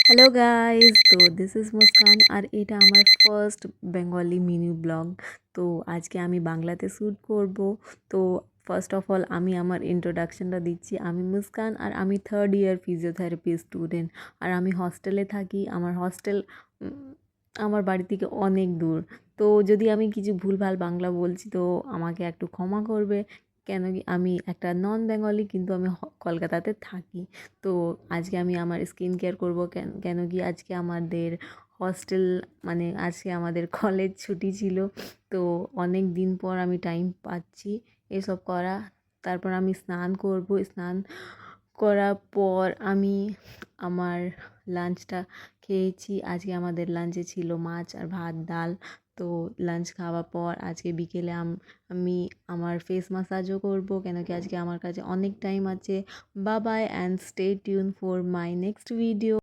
Hello guys, তো this is Muskan আর এটা আমার ফার্স্ট বেঙ্গলি মিনি ব্লগ। তো আজকে আমি বাংলাতে শ্যুট করব। তো ফার্স্ট অফ অল আমি আমার ইন্ট্রোডাকশনটা দিচ্ছি। আমি মুস্কান আর আমি থার্ড ইয়ার ফিজিওথেরাপি স্টুডেন্ট। আর আমি হস্টেলে থাকি। আমার হস্টেল আমার বাড়ি থেকে অনেক দূর। তো যদি আমি কিছু ভুলভাল বাংলা বলছি তো আমাকে একটু ক্ষমা করবে। কেন কি আমি একটা নন বেঙ্গলি, কিন্তু আমি কলকাতাতে থাকি। তো আজকে আমি আমার স্কিন কেয়ার করবো। কেন কি আজকে আমাদের হস্টেল মানে আজকে আমাদের কলেজ ছুটি ছিল। তো অনেক দিন পর আমি টাইম পাচ্ছি এসব করা। তারপর আমি স্নান করব। স্নান করার পর আমি আমার লাঞ্চটা খেয়েছি। আজকে আমাদের লাঞ্চে ছিল মাছ আর ভাত ডাল। তো লাঞ্চ খাওয়ার পর আজকে বিকেলে আমি আমার ফেস ম্যাসাজও করব, কেন কি আজকে আমার কাছে অনেক টাইম আছে। Bye bye and stay tuned for my next video.